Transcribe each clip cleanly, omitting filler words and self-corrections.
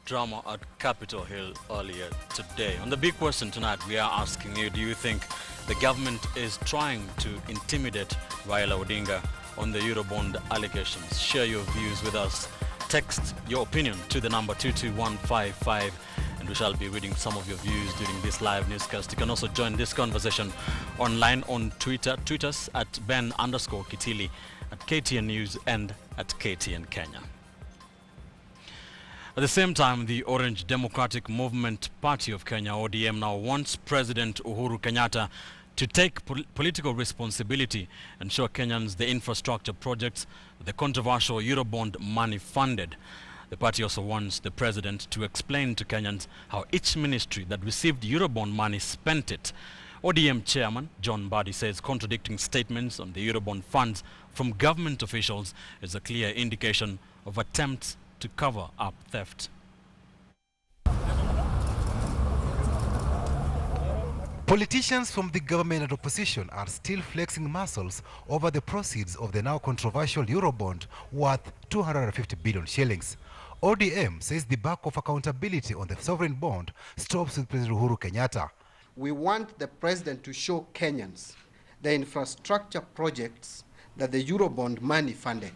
drama at Capitol Hill earlier today. On the big question tonight, we are asking you, do you think the government is trying to intimidate Raila Odinga on the Eurobond allegations? Share your views with us. Text your opinion to the number 22155 and we shall be reading some of your views during this live newscast. You can also join this conversation online on Twitter. Tweet us at Ben_Kitili, at KTN News and at KTN Kenya. At the same time, the Orange Democratic Movement Party of Kenya, ODM, now wants President Uhuru Kenyatta to take political responsibility and show Kenyans the infrastructure projects the controversial Eurobond money funded. The party also wants the president to explain to Kenyans how each ministry that received Eurobond money spent it. ODM chairman John Mbadi says contradicting statements on the Eurobond funds from government officials is a clear indication of attempts to cover up theft. Politicians from the government and opposition are still flexing muscles over the proceeds of the now controversial Eurobond worth 250 billion shillings. ODM says the back of accountability on the sovereign bond stops with President Uhuru Kenyatta. We want the president to show Kenyans the infrastructure projects that the Eurobond money funded.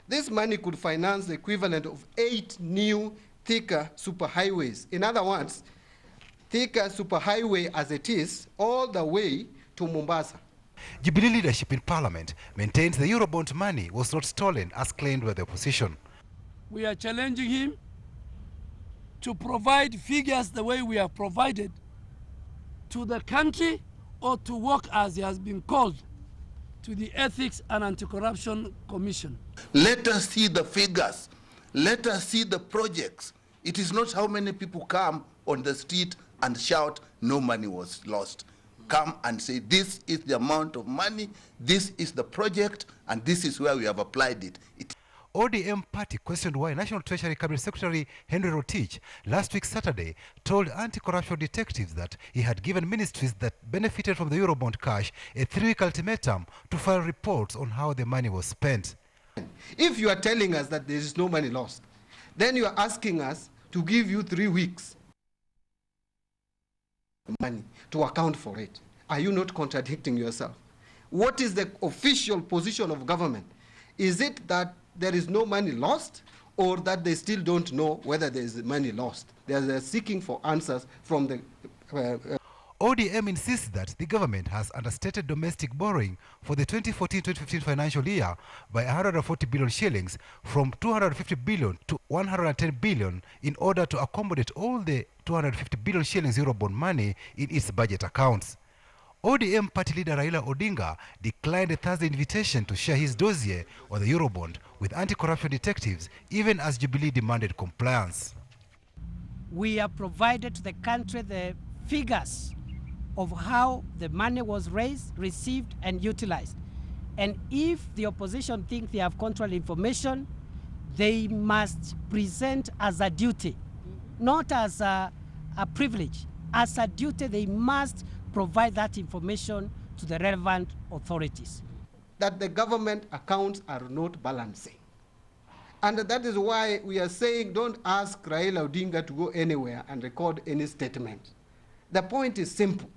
This money could finance the equivalent of 8 new thicker superhighways. In other words, thicker superhighway as it is, all the way to Mombasa. Jubilee leadership in parliament maintains the Eurobond money was not stolen as claimed by the opposition. We are challenging him to provide figures the way we have provided to the country, or to work, as he has been called, to the Ethics and Anti-Corruption Commission. Let us see the figures. Let us see the projects. It is not how many people come on the street and shout, no money was lost. Come and say, this is the amount of money, this is the project, and this is where we have applied it. ODM party questioned why National Treasury Cabinet Secretary Henry Rotich last week Saturday told anti-corruption detectives that he had given ministries that benefited from the Eurobond cash a 3-week ultimatum to file reports on how the money was spent. If you are telling us that there is no money lost, then you are asking us to give you 3 weeks money to account for it. Are you not contradicting yourself? What is the official position of government? Is it that there is no money lost, or that they still don't know whether there is money lost? They are seeking for answers from the... ODM insists that the government has understated domestic borrowing for the 2014-2015 financial year by 140 billion shillings from 250 billion to 110 billion in order to accommodate all the 250 billion shillings Eurobond money in its budget accounts. ODM party leader Raila Odinga declined a Thursday invitation to share his dossier on the Eurobond with anti-corruption detectives, even as Jubilee demanded compliance. We have provided to the country the figures of how the money was raised, received, and utilized. And if the opposition think they have contrary information, they must present as a duty, not as a privilege. As a duty, they must provide that information to the relevant authorities. That the government accounts are not balancing. And that is why we are saying don't ask Raila Odinga to go anywhere and record any statement. The point is simple.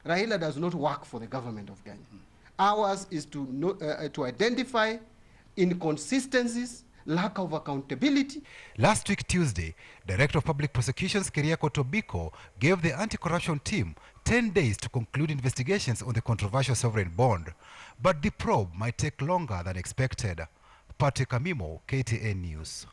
Raila does not work for the government of Kenya. Ours is to identify inconsistencies, lack of accountability. Last week Tuesday, Director of Public Prosecutions Keriako Tobiko gave the anti-corruption team 10 days to conclude investigations on the controversial sovereign bond. But the probe might take longer than expected. Patrick Amimo, KTN News.